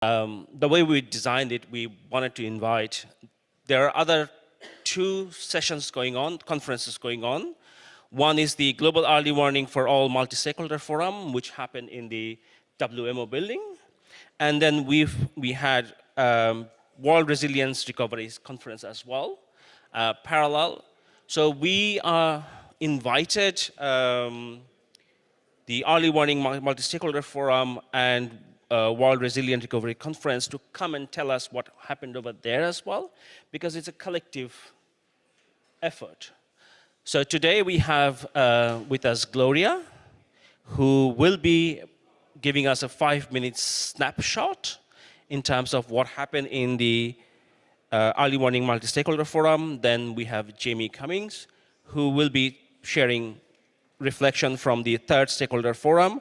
The way we designed it, we wanted to invite, there are other 2 sessions going on, conferences going on. One is the Global Early Warning for All Multi Stakeholder Forum, which happened in the WMO building. And then we had World Resilience Recovery Conference as well, parallel. So we invited the Early Warning Multi Stakeholder Forum and World Resilient Recovery Conference to come and tell us what happened over there as well, because it's a collective effort. So today we have with us Gloria, who will be giving us a 5-minute snapshot in terms of what happened in the Early Warning Multi Stakeholder Forum. Then we have Jamie Cummings, who will be sharing reflection from the 3rd Stakeholder Forum.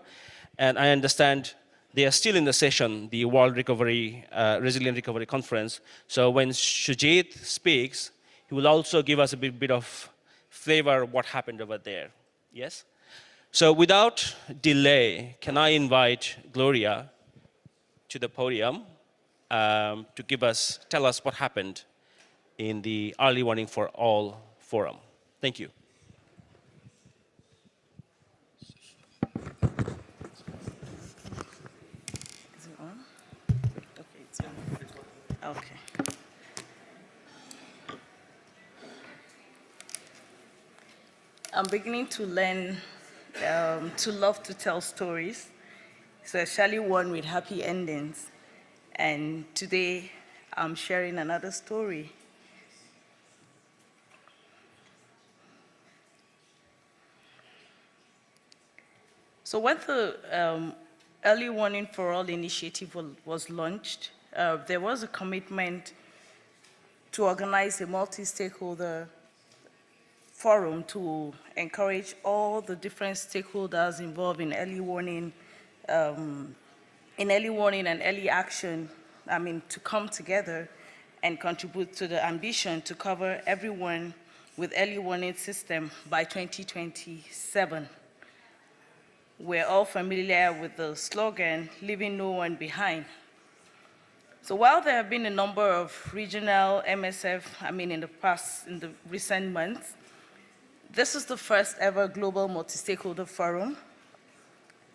And I understand they are still in the session, the World Resilient Recovery Conference. So when Sujit speaks, he will also give us a bit of flavor of what happened over there. Yes? So without delay, can I invite Gloria to the podium to tell us what happened in the Early Warning for All Forum. Thank you. Okay. I'm beginning to learn to love to tell stories, especially one with happy endings. And today, I'm sharing another story. So when the Early Warning for All initiative was launched, there was a commitment to organize a multi-stakeholder forum to encourage all the different stakeholders involved in early warning and early action, to come together and contribute to the ambition to cover everyone with early warning system by 2027. We're all familiar with the slogan, leaving no one behind. So while there have been a number of regional MSF, in the recent months, this is the first ever global multi-stakeholder forum,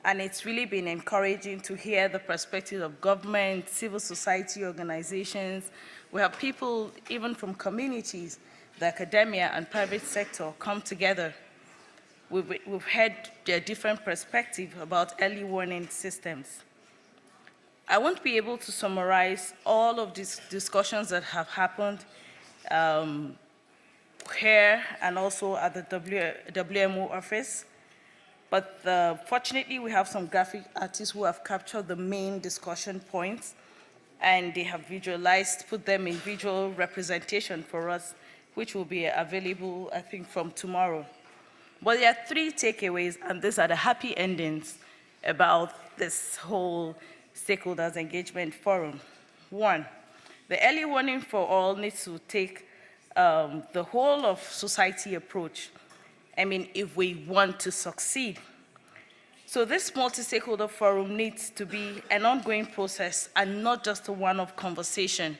and it's really been encouraging to hear the perspective of government, civil society organizations. We have people even from communities, the academia and private sector come together. We've heard their different perspectives about early warning systems. I won't be able to summarize all of these discussions that have happened here and also at the WMO office, but fortunately we have some graphic artists who have captured the main discussion points, and they have visualized, put them in visual representation for us, which will be available, I think, from tomorrow. But there are 3 takeaways, and these are the happy endings about this whole stakeholders engagement forum. 1, the Early Warning for All needs to take the whole of society approach, if we want to succeed. So this multi-stakeholder forum needs to be an ongoing process and not just a one-off conversation.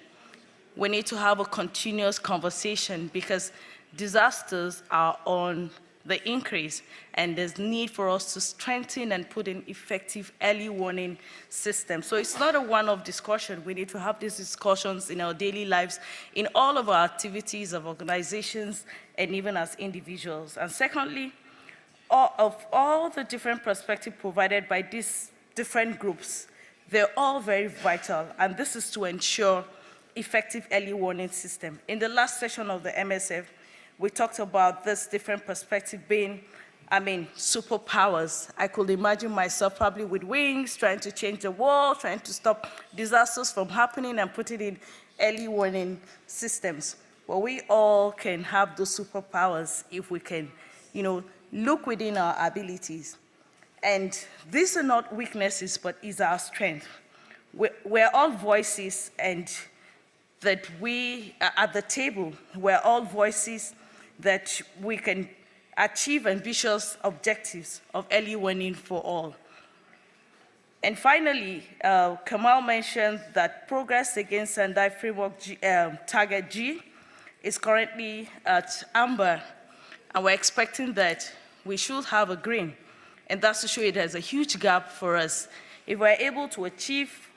We need to have a continuous conversation because disasters are on the increase, and there's need for us to strengthen and put in effective early warning systems. So it's not a one-off discussion. We need to have these discussions in our daily lives, in all of our activities of organizations, and even as individuals. And secondly, of all the different perspectives provided by these different groups, they're all very vital, and this is to ensure effective early warning system. In the last session of the MSF, we talked about this different perspective being, superpowers. I could imagine myself probably with wings, trying to change the world, trying to stop disasters from happening and putting in early warning systems. But we all can have those superpowers if we can, look within our abilities. And these are not weaknesses, but is our strength. We're all voices, and that we are at the table, we're all voices that we can achieve ambitious objectives of early warning for all. And finally, Kamal mentioned that progress against Sendai Framework Target G is currently at amber, and we're expecting that we should have a green. And that's to show you there's a huge gap for us. If we're able to achieve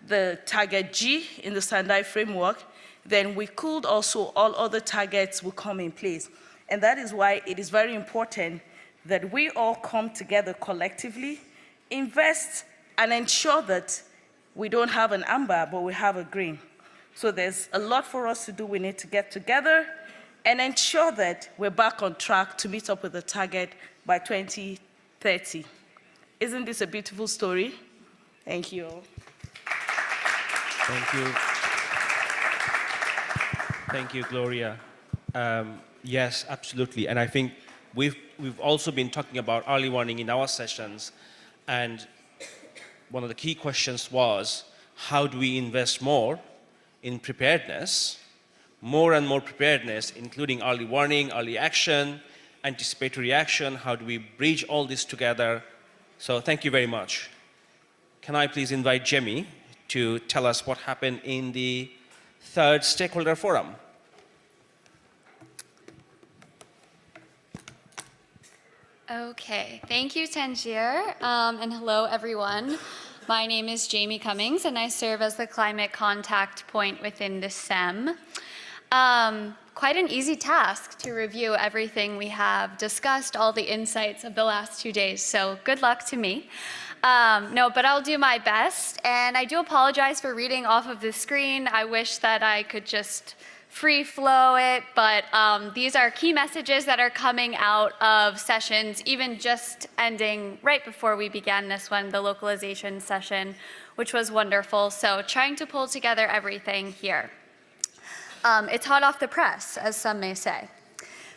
the target G in the Sendai framework, then we could also, all other targets will come in place. And that is why it is very important that we all come together collectively, invest, and ensure that we don't have an amber, but we have a green. So there's a lot for us to do. We need to get together and ensure that we're back on track to meet up with the target by 2030. Isn't this a beautiful story? Thank you. Thank you. Thank you, Gloria. Yes, absolutely. And I think we've also been talking about early warning in our sessions. And one of the key questions was, how do we invest more in preparedness, more and more preparedness, including early warning, early action, anticipatory action? How do we bridge all this together? So thank you very much. Can I please invite Jemmy to tell us what happened in the third stakeholder forum? Okay, thank you, Tangier, and hello, everyone. My name is Jamie Cummings, and I serve as the climate contact point within the SEM. Quite an easy task to review everything we have discussed, all the insights of the last 2 days, so good luck to me. No, but I'll do my best, and I do apologize for reading off of the screen. I wish that I could just free flow it, but these are key messages that are coming out of sessions, even just ending right before we began this one, the localization session, which was wonderful. So trying to pull together everything here. It's hot off the press, as some may say.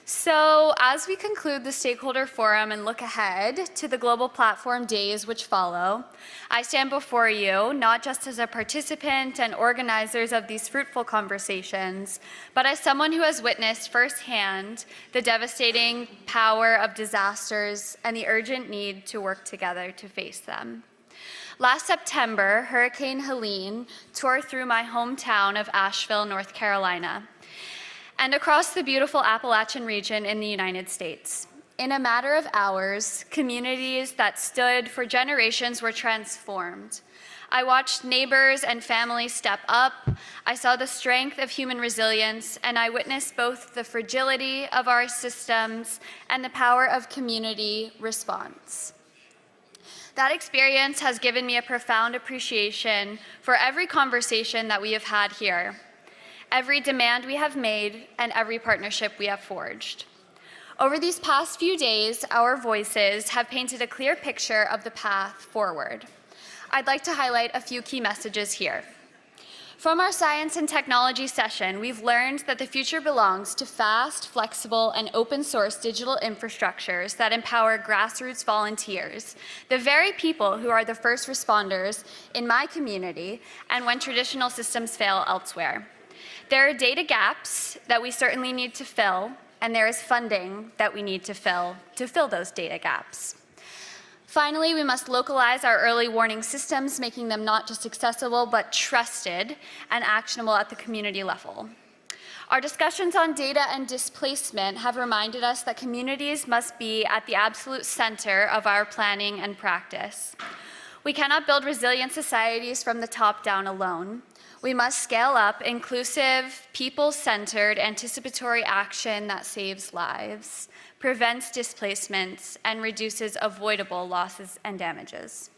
So as we conclude the stakeholder forum and look ahead to the global platform days which follow, I stand before you not just as a participant and organizers of these fruitful conversations, but as someone who has witnessed firsthand the devastating power of disasters and the urgent need to work together to face them. Last September, Hurricane Helene tore through my hometown of Asheville, North Carolina, and across the beautiful Appalachian region in the United States. In a matter of hours, communities that stood for generations were transformed. I watched neighbors and families step up. I saw the strength of human resilience, and I witnessed both the fragility of our systems and the power of community response. That experience has given me a profound appreciation for every conversation that we have had here, every demand we have made, and every partnership we have forged. Over these past few days, our voices have painted a clear picture of the path forward. I'd like to highlight a few key messages here. From our science and technology session, we've learned that the future belongs to fast, flexible, and open source digital infrastructures that empower grassroots volunteers, the very people who are the first responders in my community and when traditional systems fail elsewhere. There are data gaps that we certainly need to fill, and there is funding that we need to fill those data gaps. Finally, we must localize our early warning systems, making them not just accessible, but trusted and actionable at the community level. Our discussions on data and displacement have reminded us that communities must be at the absolute center of our planning and practice. We cannot build resilient societies from the top down alone. We must scale up inclusive, people-centered, anticipatory action that saves lives, prevents displacements, and reduces avoidable losses and damages.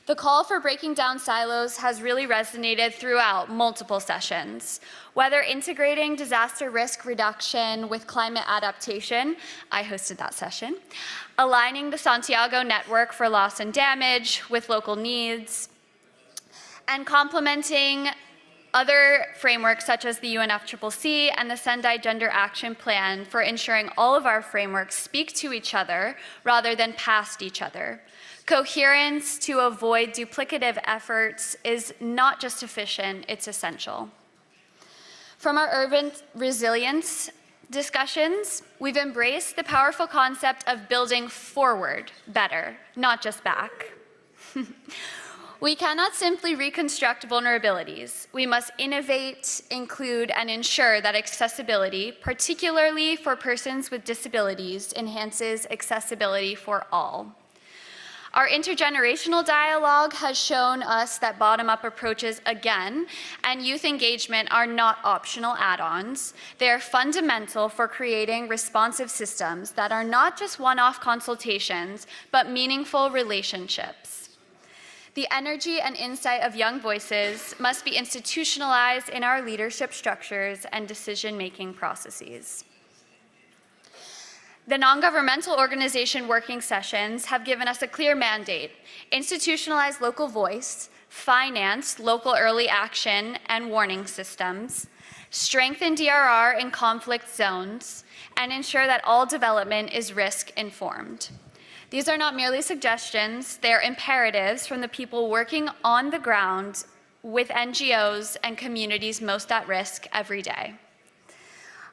The call for breaking down silos has really resonated throughout multiple sessions. Whether integrating disaster risk reduction with climate adaptation, I hosted that session, aligning the Santiago network for loss and damage with local needs, and complementing other frameworks such as the UNFCCC and the Sendai Gender Action Plan for ensuring all of our frameworks speak to each other rather than past each other. Coherence to avoid duplicative efforts is not just efficient, it's essential. From our urban resilience discussions, we've embraced the powerful concept of building forward better, not just back. We cannot simply reconstruct vulnerabilities. We must innovate, include, and ensure that accessibility, particularly for persons with disabilities, enhances accessibility for all. Our intergenerational dialogue has shown us that bottom-up approaches, again, and youth engagement are not optional add-ons. They are fundamental for creating responsive systems that are not just one-off consultations, but meaningful relationships. The energy and insight of young voices must be institutionalized in our leadership structures and decision-making processes. The non-governmental organization working sessions have given us a clear mandate: institutionalize local voice, finance local early action and warning systems, strengthen DRR in conflict zones, and ensure that all development is risk-informed. These are not merely suggestions, they are imperatives from the people working on the ground with NGOs and communities most at risk every day.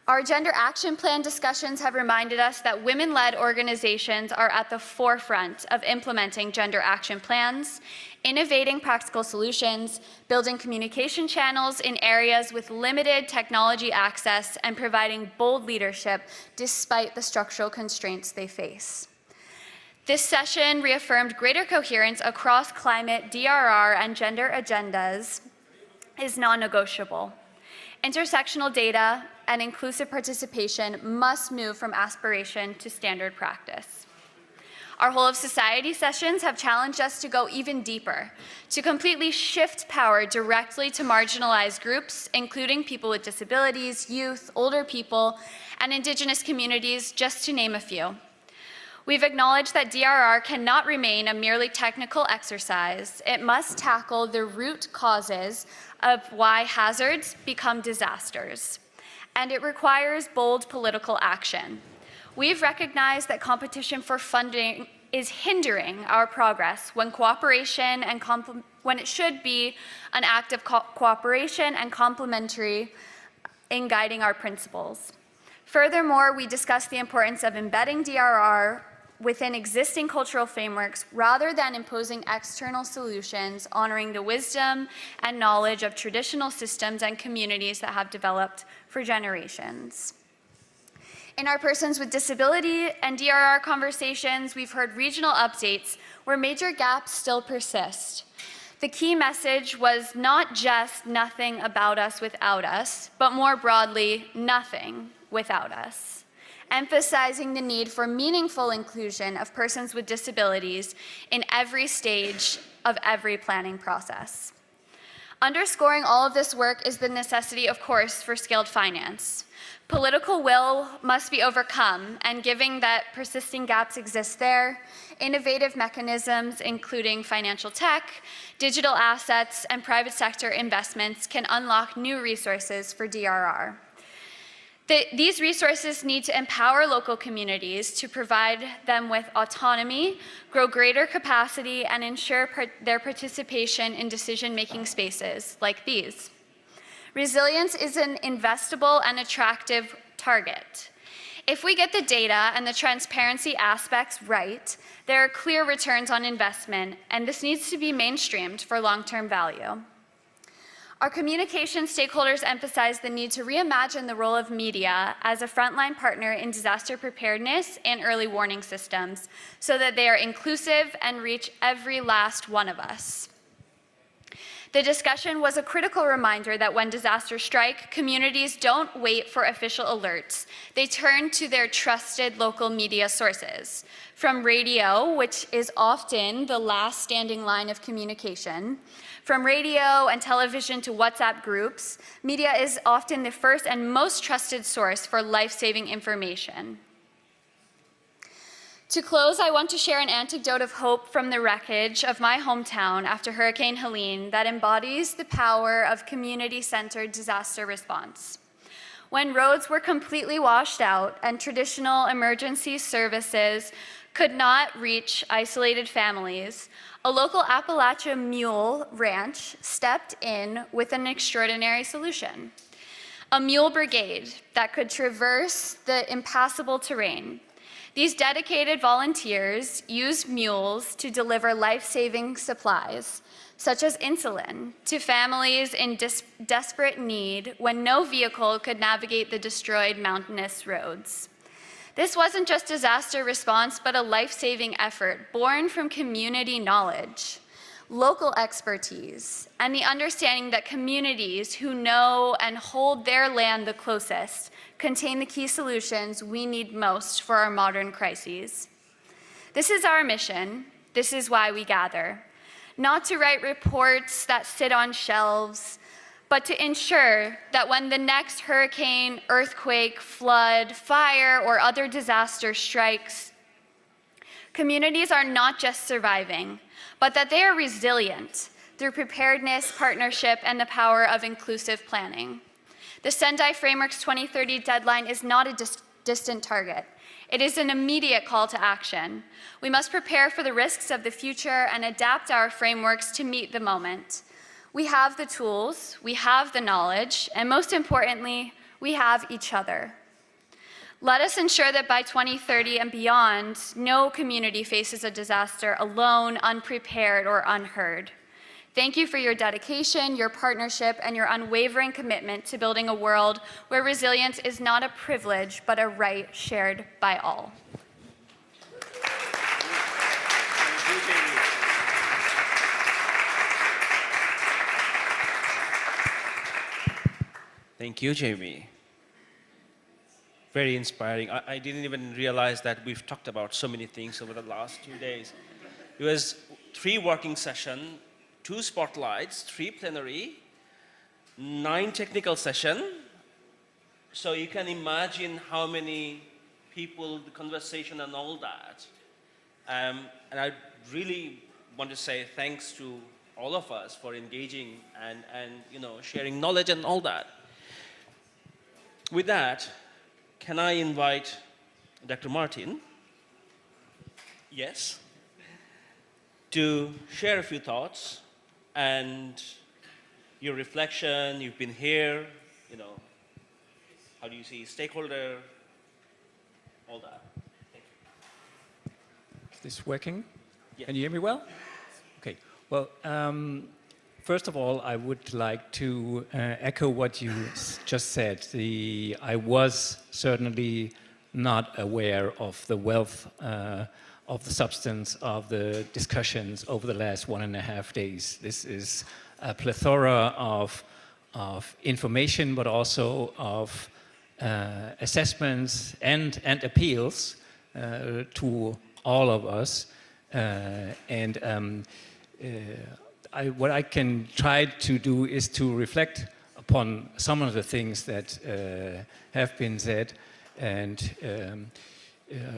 Our Gender Action Plan discussions have reminded us that women-led organizations are at the forefront of implementing gender action plans, innovating practical solutions, building communication channels in areas with limited technology access, and providing bold leadership despite the structural constraints they face. This session reaffirmed greater coherence across climate, DRR, and gender agendas is non-negotiable. Intersectional data and inclusive participation must move from aspiration to standard practice. Our whole of society sessions have challenged us to go even deeper, to completely shift power directly to marginalized groups, including people with disabilities, youth, older people, and Indigenous communities, just to name a few. We've acknowledged that DRR cannot remain a merely technical exercise. It must tackle the root causes of why hazards become disasters, and it requires bold political action. We've recognized that competition for funding is hindering our progress when cooperation and when it should be an act of cooperation and complementary in guiding our principles. Furthermore, we discussed the importance of embedding DRR within existing cultural frameworks rather than imposing external solutions, honoring the wisdom and knowledge of traditional systems and communities that have developed for generations. In our persons with disability and DRR conversations, we've heard regional updates where major gaps still persist. The key message was not just nothing about us without us, but more broadly, nothing without us, emphasizing the need for meaningful inclusion of persons with disabilities in every stage of every planning process. Underscoring all of this work is the necessity, of course, for scaled finance. Political will must be overcome, and given that persisting gaps exist there, innovative mechanisms, including financial tech, digital assets, and private sector investments can unlock new resources for DRR. These resources need to empower local communities to provide them with autonomy, grow greater capacity, and ensure their participation in decision-making spaces like these. Resilience is an investable and attractive target. If we get the data and the transparency aspects right, there are clear returns on investment, and this needs to be mainstreamed for long-term value. Our communication stakeholders emphasize the need to reimagine the role of media as a frontline partner in disaster preparedness and early warning systems so that they are inclusive and reach every last one of us. The discussion was a critical reminder that when disasters strike, communities don't wait for official alerts. They turn to their trusted local media sources. From radio, which is often the last standing line of communication, from radio and television to WhatsApp groups, media is often the first and most trusted source for life-saving information. To close, I want to share an anecdote of hope from the wreckage of my hometown after Hurricane Helene that embodies the power of community-centered disaster response. When roads were completely washed out and traditional emergency services could not reach isolated families, a local Appalachia mule ranch stepped in with an extraordinary solution. A mule brigade that could traverse the impassable terrain. These dedicated volunteers used mules to deliver life-saving supplies, such as insulin, to families in desperate need when no vehicle could navigate the destroyed mountainous roads. This wasn't just disaster response, but a life-saving effort born from community knowledge, local expertise, and the understanding that communities who know and hold their land the closest contain the key solutions we need most for our modern crises. This is our mission. This is why we gather. Not to write reports that sit on shelves, but to ensure that when the next hurricane, earthquake, flood, fire, or other disaster strikes, communities are not just surviving, but that they are resilient through preparedness, partnership, and the power of inclusive planning. The Sendai Framework's 2030 deadline is not a distant target. It is an immediate call to action. We must prepare for the risks of the future and adapt our frameworks to meet the moment. We have the tools, we have the knowledge, and most importantly, we have each other. Let us ensure that by 2030 and beyond, no community faces a disaster alone, unprepared, or unheard. Thank you for your dedication, your partnership, and your unwavering commitment to building a world where resilience is not a privilege, but a right shared by all. Thank you, Jamie. Very inspiring. I didn't even realize that we've talked about so many things over the last 2 days. It was 3 working sessions, 2 spotlights, 3 plenary, 9 technical sessions. So you can imagine how many people, the conversation and all that. And I really want to say thanks to all of us for engaging and sharing knowledge and all that. With that, can I invite Dr. Martin, yes, to share a few thoughts and your reflection. You've been here, how do you see stakeholder, all that. Thank you. Is this working? Yeah. Can you hear me well? Okay. Well, first of all, I would like to echo what you just said. I was certainly not aware of the wealth of the substance of the discussions over the last 1.5 days. This is a plethora of information, but also of assessments and appeals to all of us. What I can try to do is to reflect upon some of the things that have been said and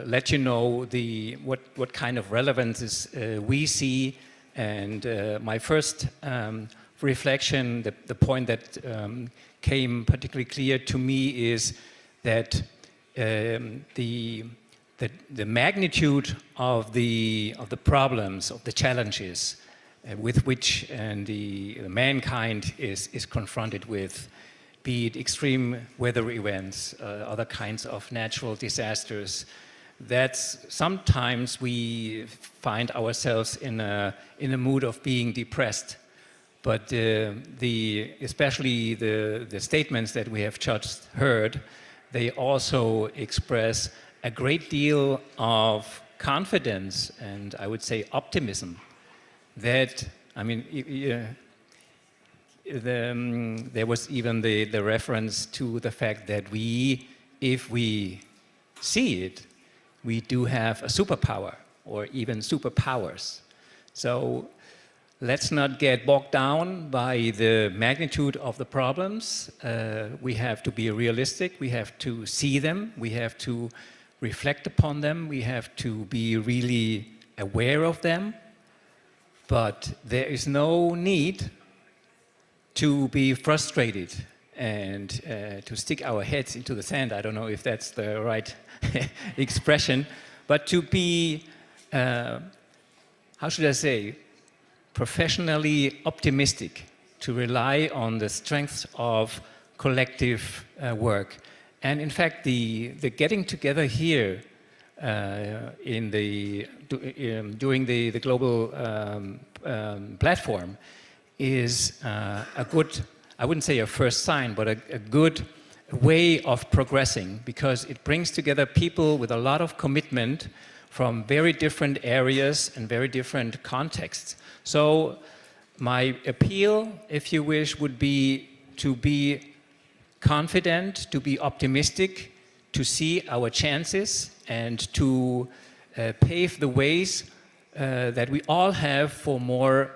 let you know what kind of relevances we see. And my first reflection, the point that came particularly clear to me is that the magnitude of the problems, of the challenges with which the mankind is confronted with, be it extreme weather events, other kinds of natural disasters, that sometimes we find ourselves in a mood of being depressed. But especially the statements that we have just heard, they also express a great deal of confidence and I would say optimism. That, I mean, there was even the reference to the fact that if we see it, we do have a superpower or even superpowers. So let's not get bogged down by the magnitude of the problems. We have to be realistic. We have to see them. We have to reflect upon them. We have to be really aware of them. But there is no need to be frustrated and to stick our heads into the sand. I don't know if that's the right expression, but to be, how should I say, professionally optimistic, to rely on the strength of collective work. And in fact, the getting together here during the global platform is a good, I wouldn't say a first sign, but a good way of progressing, because it brings together people with a lot of commitment from very different areas and very different contexts. So my appeal, if you wish, would be to be confident, to be optimistic, to see our chances, and to pave the ways that we all have for more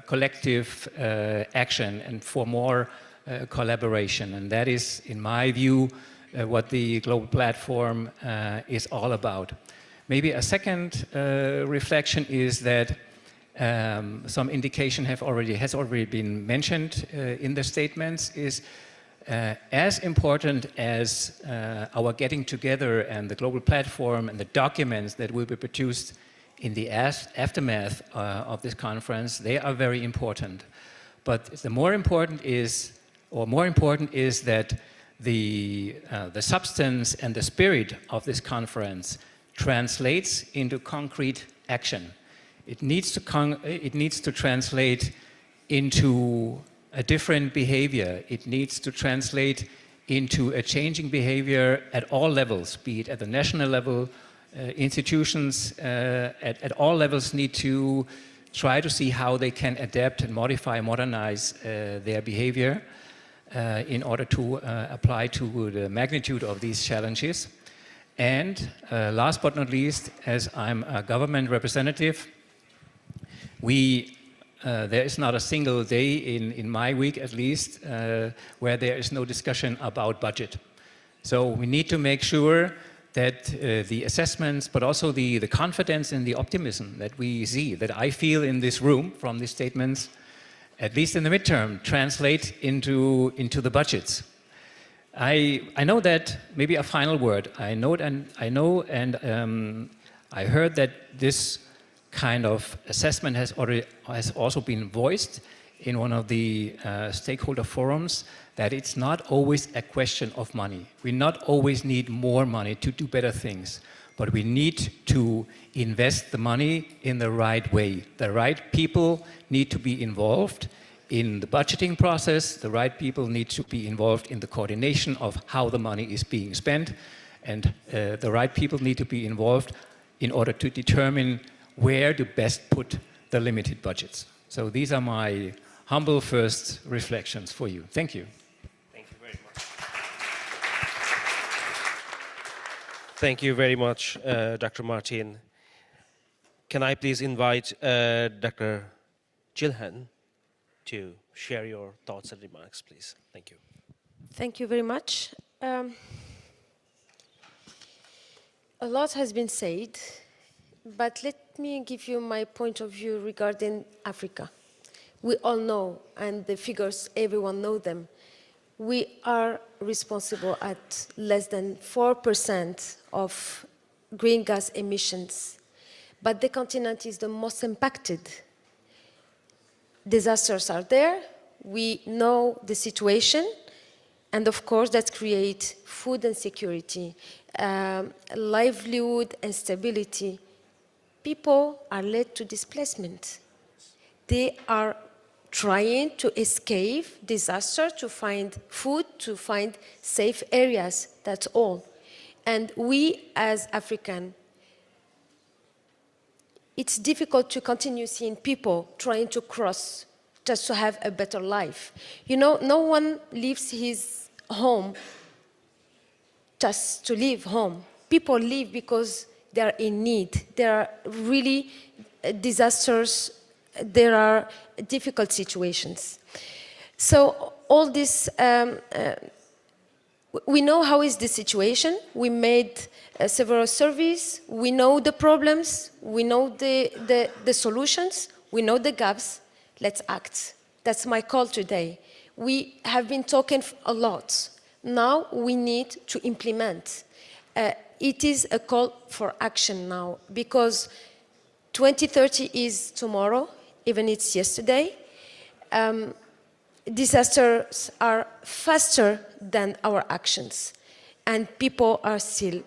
collective action and for more collaboration. And that is, in my view, what the global platform is all about. Maybe a second reflection is that some indication has already been mentioned in the statements, is as important as our getting together and the global platform and the documents that will be produced in the aftermath of this conference. They are very important. But the more important is that the substance and the spirit of this conference translates into concrete action. It needs to translate into a different behavior. It needs to translate into a changing behavior at all levels, be it at the national level. Institutions at all levels need to try to see how they can adapt and modify, modernize their behavior in order to apply to the magnitude of these challenges. And last but not least, as I'm a government representative, there is not a single day in my week, at least, where there is no discussion about budget. So we need to make sure that the assessments, but also the confidence and the optimism that we see, that I feel in this room from these statements, at least in the midterm, translate into the budgets. I know that, maybe a final word, I heard that this kind of assessment has also been voiced in one of the stakeholder forums, that it's not always a question of money. We not always need more money to do better things, but we need to invest the money in the right way. The right people need to be involved in the budgeting process. The right people need to be involved in the coordination of how the money is being spent. And the right people need to be involved in order to determine where to best put the limited budgets. So these are my humble first reflections for you. Thank you. Thank you very much. Thank you very much, Dr. Martin. Can I please invite Dr. Gilhan to share your thoughts and remarks, please? Thank you. Thank you very much. A lot has been said, but let me give you my point of view regarding Africa. We all know, and the figures, everyone knows them. We are responsible at less than 4% of green gas emissions, but the continent is the most impacted. Disasters are there, we know the situation, and of course that creates food insecurity, livelihood instability. People are led to displacement. They are trying to escape disaster, to find food, to find safe areas, that's all. And we as African, it's difficult to continue seeing people trying to cross just to have a better life. You know, no one leaves his home just to leave home. People leave because they are in need. There are really disasters, there are difficult situations. So all this, we know how is the situation. We made several surveys. We know the problems. We know the solutions. We know the gaps. Let's act. That's my call today. We have been talking a lot. Now we need to implement. It is a call for action now, because 2030 is tomorrow, even it's yesterday. Disasters are faster than our actions, and people are still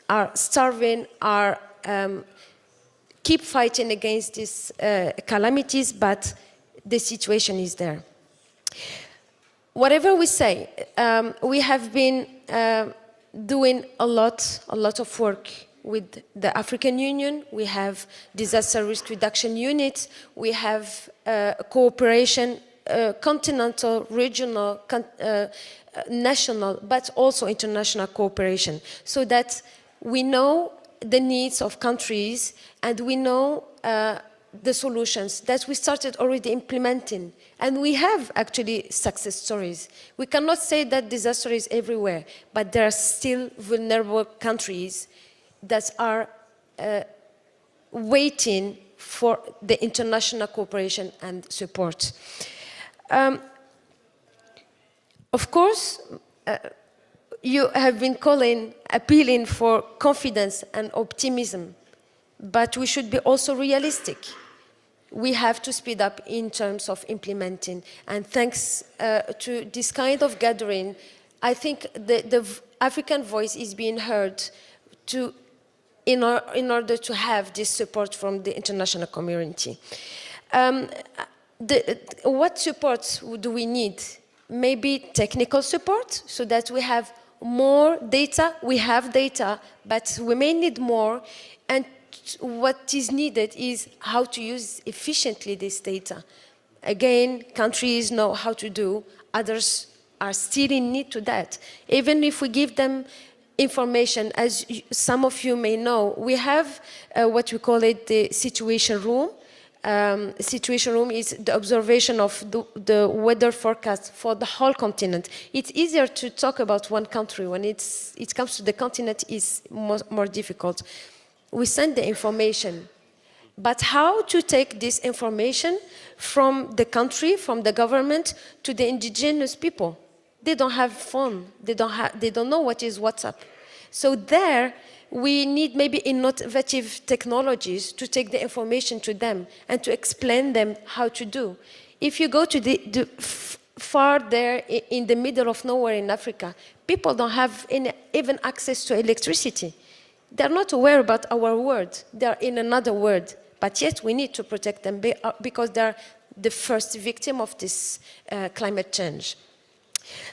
are starving, are keep fighting against these calamities, but the situation is there. Whatever we say, we have been doing a lot of work with the African Union. We have disaster risk reduction units. We have cooperation, continental, regional, national, but also international cooperation, so that we know the needs of countries and we know the solutions that we started already implementing. And we have actually success stories. We cannot say that disaster is everywhere, but there are still vulnerable countries that are waiting for the international cooperation and support. Of course, you have been appealing for confidence and optimism, but we should be also realistic. We have to speed up in terms of implementing. And thanks to this kind of gathering, I think the African voice is being heard in order to have this support from the international community. What support do we need? Maybe technical support, so that we have more data. We have data, but we may need more. And what is needed is how to use efficiently this data. Again, countries know how to do, others are still in need to that. Even if we give them information, as some of you may know, we have what we call it the situation room. Situation room is the observation of the weather forecast for the whole continent. It's easier to talk about one country. When it comes to the continent, it's more difficult. We send the information, but how to take this information from the country, from the government, to the indigenous people? They don't have phone. They don't know what is WhatsApp. So there, we need maybe innovative technologies to take the information to them and to explain them how to do. If you go to the far there in the middle of nowhere in Africa, people don't have even access to electricity. They're not aware about our world. They're in another world. But yet we need to protect them because they're the first victim of this climate change.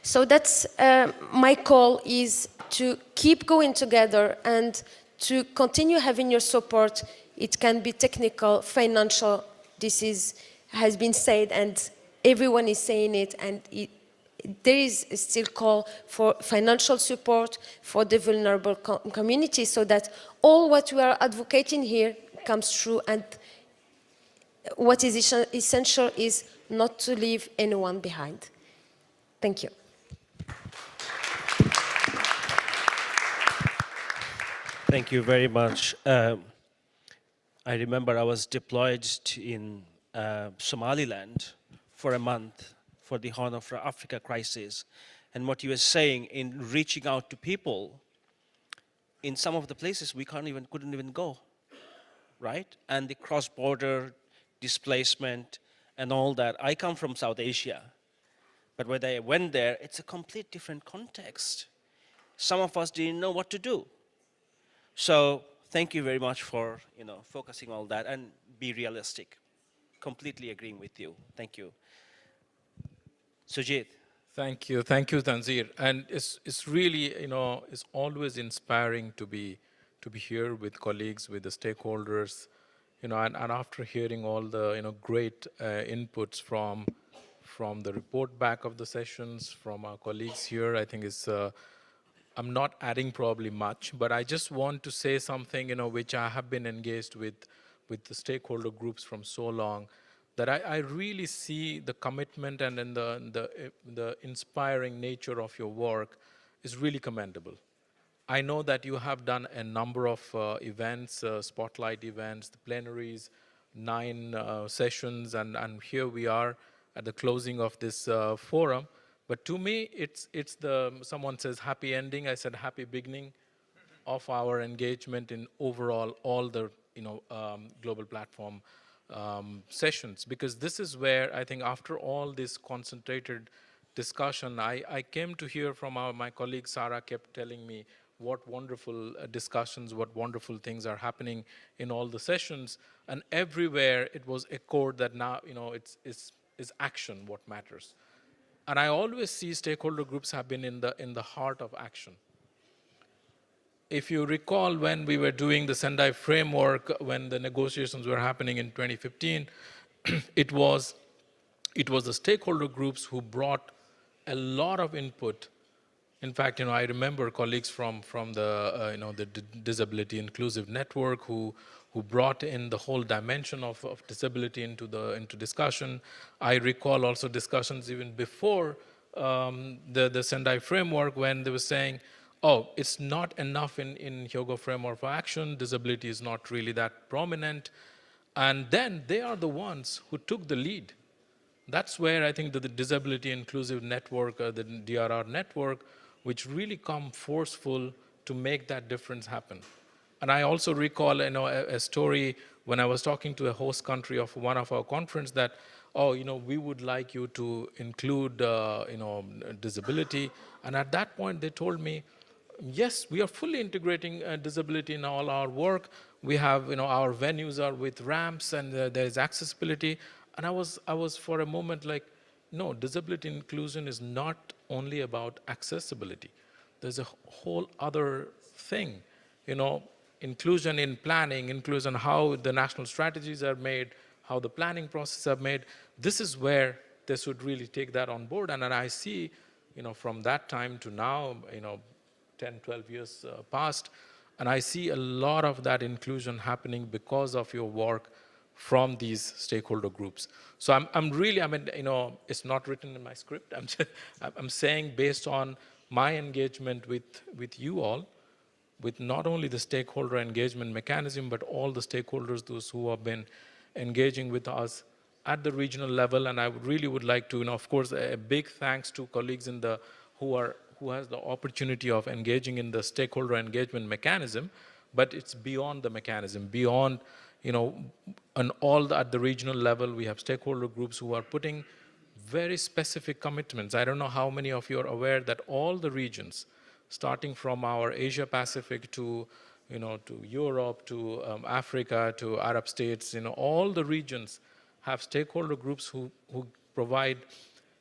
So that's my call, is to keep going together and to continue having your support. It can be technical, financial. This has been said, and everyone is saying it, and there is still call for financial support for the vulnerable community, so that all what we are advocating here comes true. And what is essential is not to leave anyone behind. Thank you. Thank you very much. I remember I was deployed in Somaliland for a month for the Horn of Africa crisis. And what you were saying in reaching out to people, in some of the places we couldn't even go, right? And the cross-border displacement and all that. I come from South Asia, but when I went there, it's a complete different context. Some of us didn't know what to do. So thank you very much for focusing on that, and be realistic. Completely agreeing with you. Thank you. Sujit. Thank you, Tanzir. And it's really, it's always inspiring to be here with colleagues, with the stakeholders, and after hearing all the great inputs from the report back of the sessions, from our colleagues here, I think it's. I'm not adding probably much, but I just want to say something, which I have been engaged with the stakeholder groups from so long, that I really see the commitment and then the inspiring nature of your work is really commendable. I know that you have done a number of events, spotlight events, the plenaries, 9 sessions, and here we are at the closing of this forum. But to me, it's someone says happy ending, I said happy beginning of our engagement in overall all the global platform sessions, because this is where I think after all this concentrated discussion, I came to hear from my colleague Sarah kept telling me what wonderful discussions, what wonderful things are happening in all the sessions. And everywhere it was echoed that now, it's action what matters. And I always see stakeholder groups have been in the heart of action. If you recall, when we were doing the Sendai framework, when the negotiations were happening in 2015, it was the stakeholder groups who brought a lot of input. In fact, I remember colleagues from the Disability Inclusive Network who brought in the whole dimension of disability into discussion. I recall also discussions even before the Sendai framework, when they were saying, oh, it's not enough in Hyogo framework for action, disability is not really that prominent. And then they are the ones who took the lead. That's where I think that the Disability Inclusive Network, the DRR network, which really come forceful to make that difference happen. And I also recall a story when I was talking to a host country of one of our conference that, oh, we would like you to include disability. And at that point they told me, yes, we are fully integrating disability in all our work. We have, our venues are with ramps and there is accessibility. And I was for a moment like, no, disability inclusion is not only about accessibility. There's a whole other thing, inclusion in planning, inclusion how the national strategies are made, how the planning process are made. This is where they should really take that on board. And then I see, from that time to now, 10, 12 years past, and I see a lot of that inclusion happening because of your work from these stakeholder groups. So I'm really, it's not written in my script. I'm saying based on my engagement with you all, with not only the stakeholder engagement mechanism, but all the stakeholders, those who have been engaging with us at the regional level. And I really would like to, of course, a big thanks to colleagues who has the opportunity of engaging in the stakeholder engagement mechanism, but it's beyond the mechanism, beyond, and at the regional level, we have stakeholder groups who are putting very specific commitments. I don't know how many of you are aware that all the regions, starting from our Asia Pacific to Europe, to Africa, to Arab states, all the regions have stakeholder groups who provide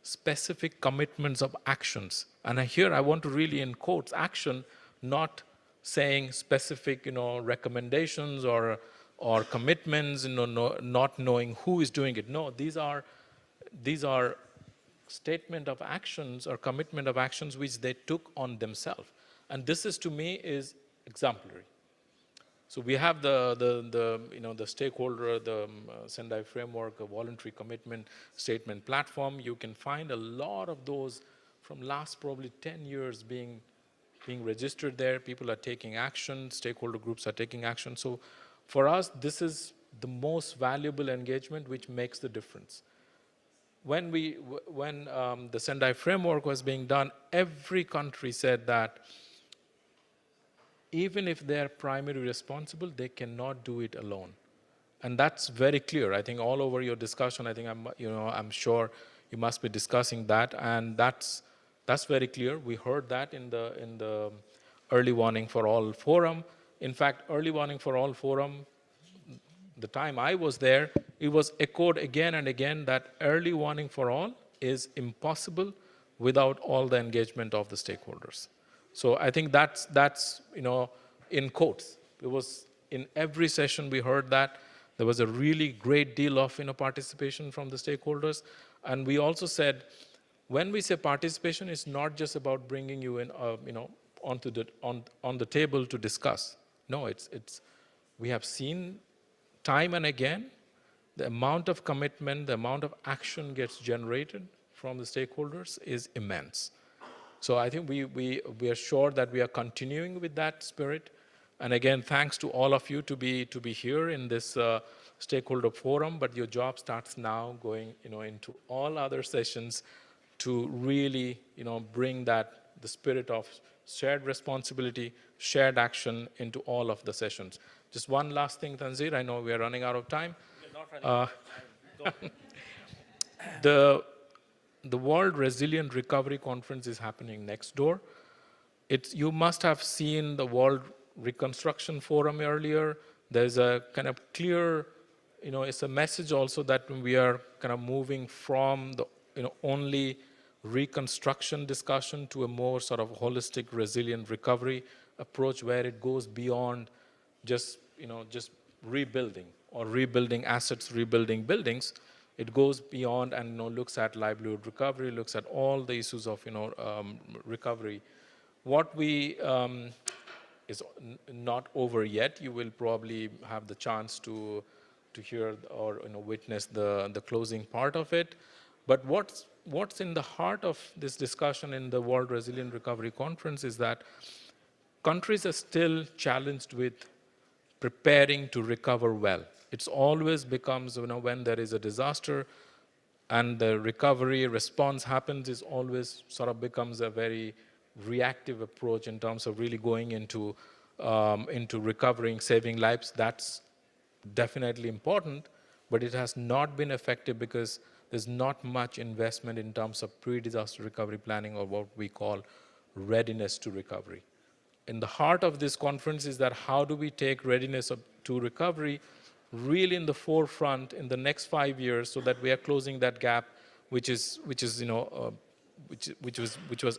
specific commitments of actions. And here I want to really, in quotes, action, not saying specific, recommendations or commitments, not knowing who is doing it. No, these are statement of actions or commitment of actions which they took on themselves. And this is, to me, is exemplary. So we have the stakeholder, the Sendai framework, a voluntary commitment statement platform. You can find a lot of those from last probably 10 years being registered there. People are taking action, stakeholder groups are taking action. So for us, this is the most valuable engagement which makes the difference. When the Sendai framework was being done, every country said that even if they're primarily responsible, they cannot do it alone. And that's very clear. I think all over your discussion, I think I'm sure you must be discussing that, and that's very clear. We heard that in the Early Warning for All Forum. In fact, Early Warning for All Forum, the time I was there, it was echoed again and again that early warning for all is impossible without all the engagement of the stakeholders. So I think that's in quotes. It was in every session we heard that. There was a really great deal of participation from the stakeholders. And we also said, when we say participation, it's not just about bringing you in, on the table to discuss. No, we have seen time and again the amount of commitment, the amount of action gets generated from the stakeholders is immense. So I think we are sure that we are continuing with that spirit. And again, thanks to all of you to be here in this stakeholder forum, but your job starts now going into all other sessions to really bring the spirit of shared responsibility, shared action into all of the sessions. Just one last thing, Tanzir, I know we are running out of time. We're not running out of time. The World Resilient Recovery Conference is happening next door. you must have seen the World Reconstruction Forum earlier. There's a kind of clear, it's a message also that we are kind of moving from the, only reconstruction discussion to a more sort of holistic, resilient recovery approach where it goes beyond just, just rebuilding or rebuilding assets, rebuilding buildings. It goes beyond and looks at livelihood recovery, looks at all the issues of recovery. What we is not over yet. You will probably have the chance to hear or witness the closing part of it. But what's in the heart of this discussion in the World Resilient Recovery Conference is that countries are still challenged with preparing to recover well. It's always becomes, when there is a disaster and the recovery response happens, is always sort of becomes a very reactive approach in terms of really going into recovering, saving lives. That's definitely important, but it has not been effective because there's not much investment in terms of pre-disaster recovery planning, or what we call readiness to recovery. In the heart of this conference is that how do we take readiness to recovery really in the forefront in the next 5 years, so that we are closing that gap, which was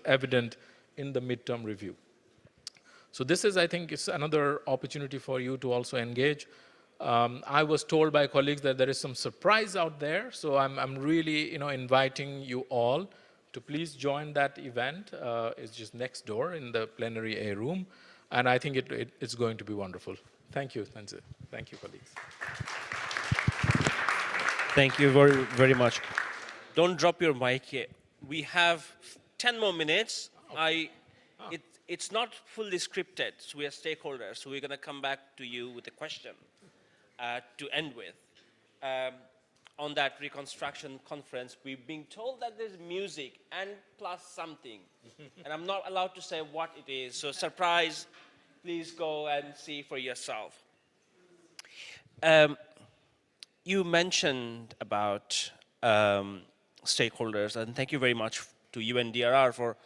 evident in the midterm review. So this is, I think, it's another opportunity for you to also engage. I was told by colleagues that there is some surprise out there, so I'm really inviting you all to please join that event. It's just next door in the plenary A room, and I think it's going to be wonderful. Thank you, Tanzir. Thank you, colleagues. Thank you very, very much. Don't drop your mic yet. We have 10 more minutes. It's not fully scripted, so we are stakeholders, so we're going to come back to you with a question to end with. On that reconstruction conference, we've been told that there's music and plus something, and I'm not allowed to say what it is, so surprise, please go and see for yourself. You mentioned about stakeholders, and thank you very much to UNDRR for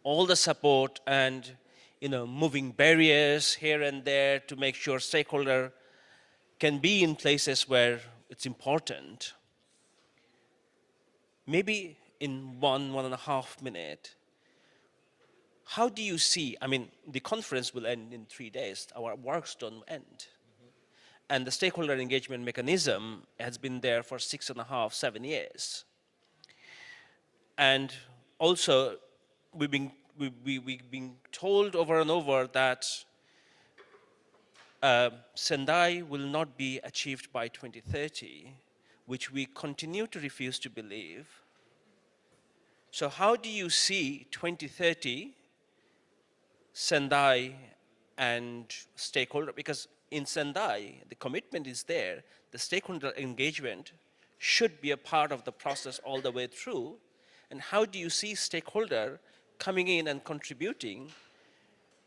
all the support and moving barriers here and there to make sure stakeholder can be in places where it's important. Maybe in 1.5 minutes, how do you see, the conference will end in 3 days, our works don't end. And the stakeholder engagement mechanism has been there for 6.5, 7 years. And also, we've been told over and over that Sendai will not be achieved by 2030, which we continue to refuse to believe. So how do you see 2030 Sendai and stakeholder? Because in Sendai, the commitment is there. The stakeholder engagement should be a part of the process all the way through. And how do you see stakeholder coming in and contributing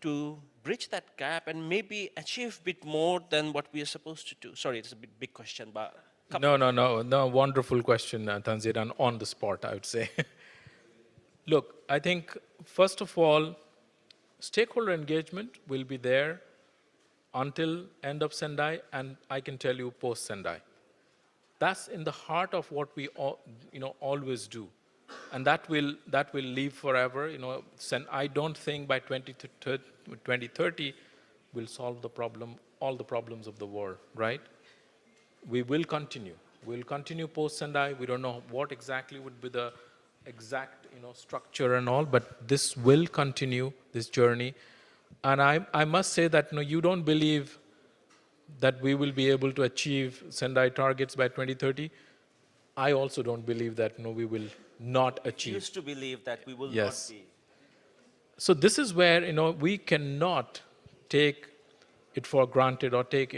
to bridge that gap and maybe achieve a bit more than what we are supposed to do? Sorry, it's a big question, but... No, wonderful question, Tanzir, and on the spot, I would say. Look, I think, first of all, stakeholder engagement will be there until end of Sendai, and I can tell you post Sendai. That's in the heart of what we always do, and that will live forever. I don't think by 2030 we'll solve the problem, all the problems of the world, right? We will continue. We'll continue post Sendai. We don't know what exactly would be the exact structure and all, but this will continue, this journey. And I must say that you don't believe that we will be able to achieve Sendai targets by 2030. I also don't believe that we will not achieve. I used to believe that we will Yes. not be. So this is where we cannot take it for granted or take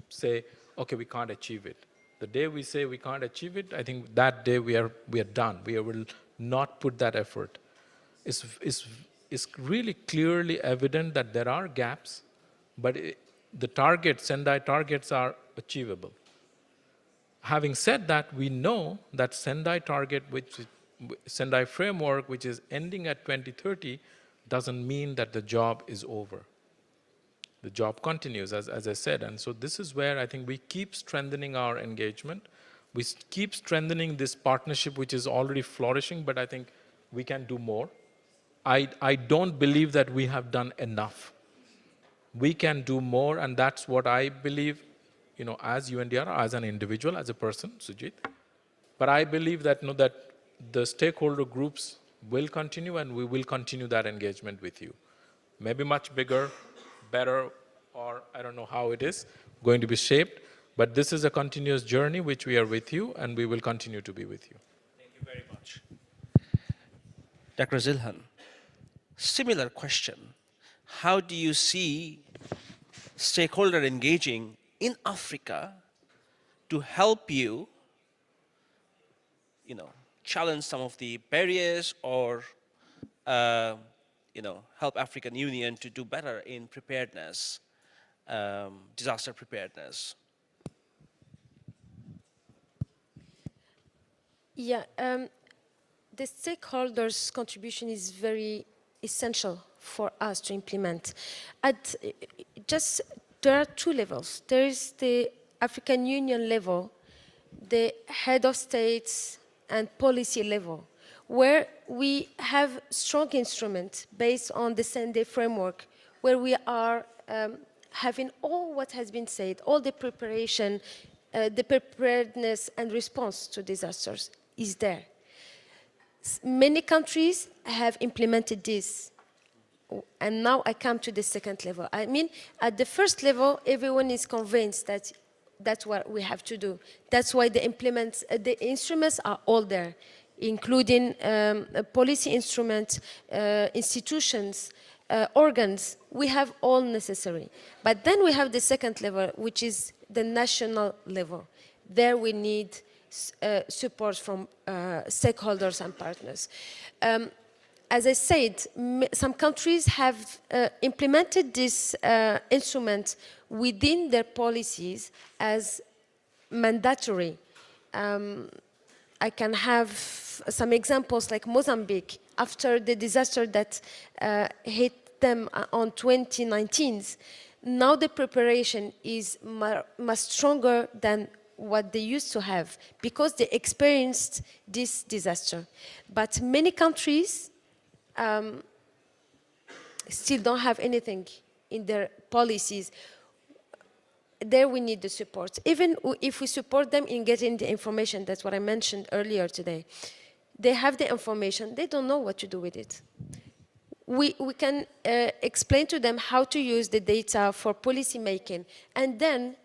say, okay, we can't achieve it. The day we say we can't achieve it, I think that day we are done. We will not put that effort. It's really clearly evident that there are gaps, but the targets, Sendai targets, are achievable. Having said that, we know that Sendai target, Sendai framework, which is ending at 2030, doesn't mean that the job is over. The job continues, as I said. And so this is where I think we keep strengthening our engagement. We keep strengthening this partnership, which is already flourishing, but I think we can do more. I don't believe that we have done enough. We can do more, and that's what I believe, as UNDRR, as an individual, as a person, Sujit. But I believe that, that the stakeholder groups will continue, and we will continue that engagement with you. Maybe much bigger, better, or I don't know how it is going to be shaped, but this is a continuous journey which we are with you, and we will continue to be with you. Thank you very much. Dr. Zilhan, similar question. How do you see stakeholder engaging in Africa to help you, challenge some of the barriers or, help African Union to do better in preparedness, disaster preparedness? Yeah, the stakeholders' contribution is very essential for us to implement. There are two levels. There is the African Union level, the head of states and policy level, where we have strong instruments based on the Sendai framework, where we are having all what has been said, all the preparation, the preparedness and response to disasters is there. Many countries have implemented this. And now I come to the second level. I mean, at the first level, everyone is convinced that that's what we have to do. That's why the instruments are all there, including policy instruments, institutions, organs. We have all necessary. But then we have the second level, which is the national level. There we need support from stakeholders and partners. As I said, some countries have implemented this instrument within their policies as mandatory. I can have some examples like Mozambique, after the disaster that hit them on 2019. Now the preparation is much stronger than what they used to have because they experienced this disaster. But many countries still don't have anything in their policies. There we need the support. Even if we support them in getting the information, that's what I mentioned earlier today. They have the information, they don't know what to do with it. We can explain to them how to use the data for policy making, and then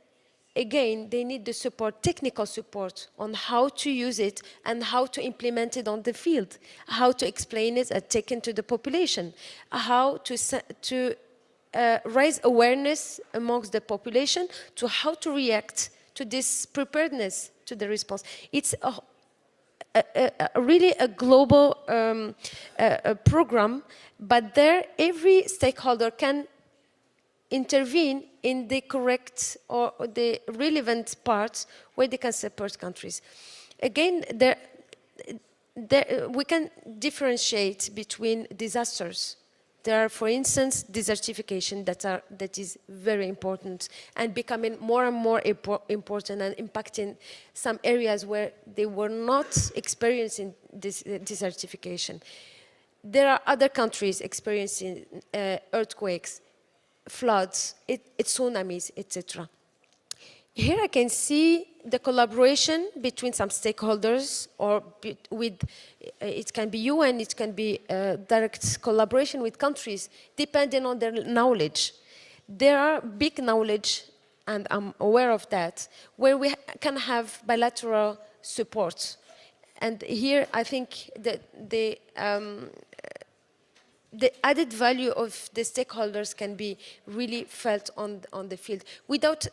again, they need the support, technical support on how to use it and how to implement it on the field, how to explain it and take it to the population, how to raise awareness amongst the population to how to react to this preparedness, to the response. It's really a global program, but there every stakeholder can intervene in the correct or the relevant parts where they can support countries. Again, we can differentiate between disasters. There are, for instance, desertification that is very important and becoming more and more important and impacting some areas where they were not experiencing this desertification. There are other countries experiencing earthquakes, floods, tsunamis, etc. Here I can see the collaboration between some stakeholders, or it can be UN, it can be direct collaboration with countries, depending on their knowledge. There are big knowledge, and I'm aware of that, where we can have bilateral support. And here I think that the added value of the stakeholders can be really felt on the field. Without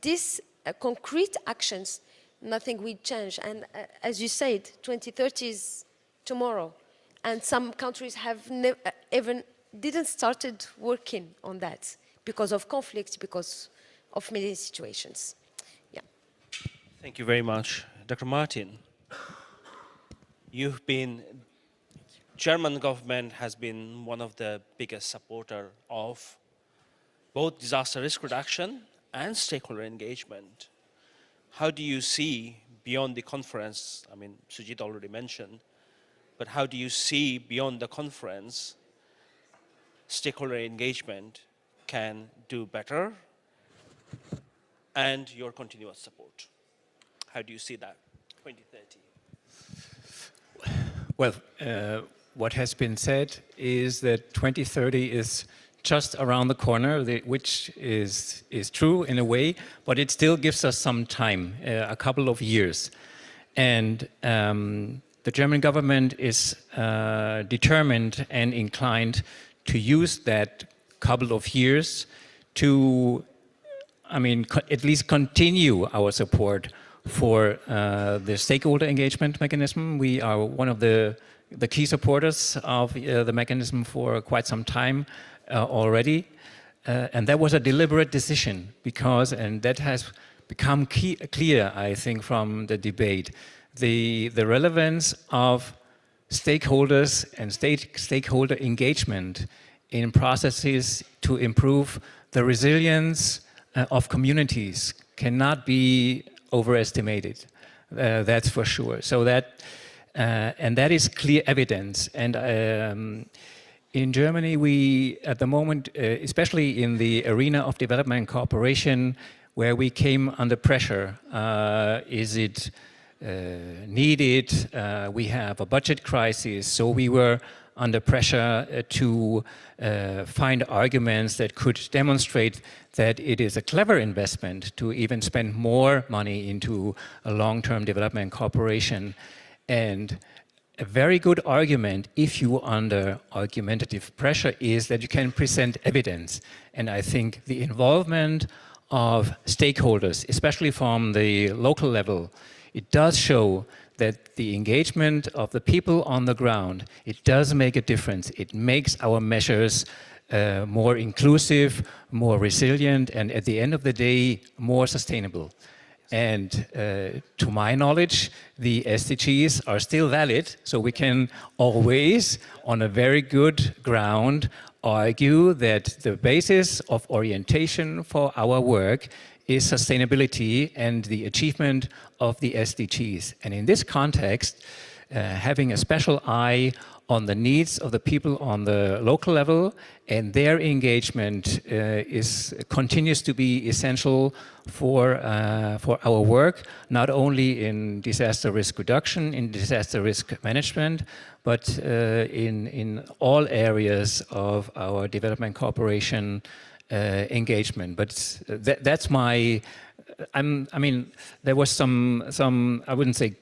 these concrete actions, nothing will change. And as you said, 2030 is tomorrow. And some countries have even didn't started working on that because of conflicts, because of many situations. Yeah. Thank you very much. Dr. Martin, you've been German government has been one of the biggest supporter of both disaster risk reduction and stakeholder engagement. How do you see beyond the conference? I mean, Sujit already mentioned, but how do you see beyond the conference stakeholder engagement can do better and your continuous support? How do you see that 2030? Well, what has been said is that 2030 is just around the corner, which is true in a way, but it still gives us some time, a couple of years. And the German government is determined and inclined to use that couple of years to, at least continue our support for the stakeholder engagement mechanism. We are one of the key supporters of the mechanism for quite some time already. And that was a deliberate decision because, and that has become clear, I think, from the debate, the relevance of stakeholders and stakeholder engagement in processes to improve the resilience of communities cannot be overestimated. That's for sure. So that, and that is clear evidence. And in Germany, we, at the moment, especially in the arena of development cooperation, where we came under pressure, is it needed? We have a budget crisis, so we were under pressure to find arguments that could demonstrate that it is a clever investment to even spend more money into a long-term development cooperation. And a very good argument, if you are under argumentative pressure, is that you can present evidence. And I think the involvement of stakeholders, especially from the local level, it does show that the engagement of the people on the ground, it does make a difference. It makes our measures more inclusive, more resilient, and at the end of the day, more sustainable. And to my knowledge, the SDGs are still valid, so we can always, on a very good ground, argue that the basis of orientation for our work is sustainability and the achievement of the SDGs. And in this context, having a special eye on the needs of the people on the local level and their engagement continues to be essential for our work, not only in disaster risk reduction, in disaster risk management, but in all areas of our development cooperation engagement. But that's my, there was some, I wouldn't say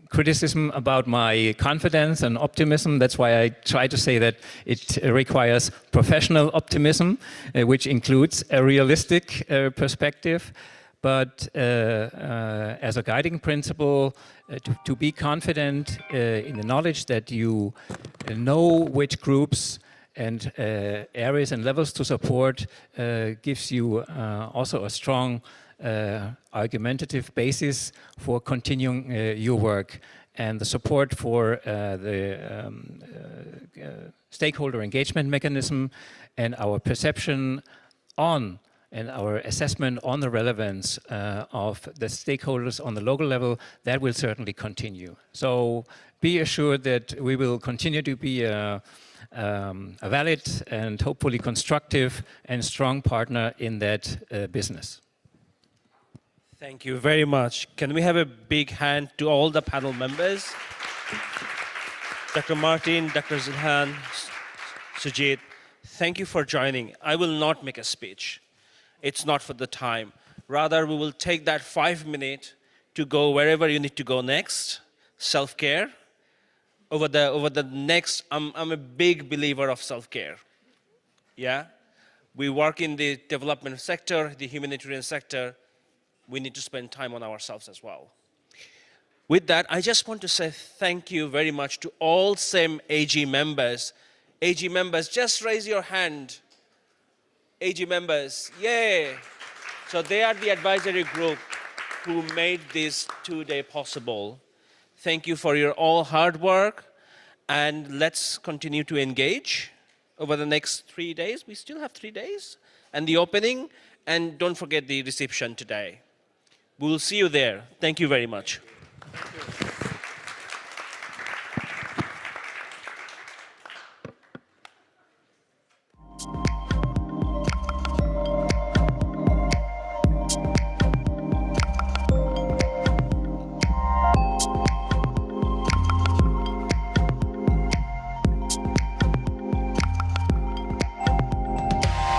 criticism about my confidence and optimism. That's why I try to say that it requires professional optimism, which includes a realistic perspective. But as a guiding principle, to be confident in the knowledge that you know which groups and areas and levels to support gives you also a strong argumentative basis for continuing your work. And the support for the stakeholder engagement mechanism and our perception on and our assessment on the relevance of the stakeholders on the local level, that will certainly continue. So be assured that we will continue to be a valid and hopefully constructive and strong partner in that business. Thank you very much. Can we have a big hand to all the panel members? Dr. Martin, Dr. Zilhan, Sujit, thank you for joining. I will not make a speech. It's not for the time. Rather, we will take that 5 minutes to go wherever you need to go next, self-care. Over the next, I'm a big believer of self-care. Yeah? We work in the development sector, the humanitarian sector. We need to spend time on ourselves as well. With that, I just want to say thank you very much to all SEM AG members. AG members, just raise your hand. AG members, yay! So they are the advisory group who made this 2-day possible. Thank you for your all hard work. And let's continue to engage over the next 3 days. We still have 3 days. And the opening, and don't forget the reception today. We'll see you there. Thank you very much.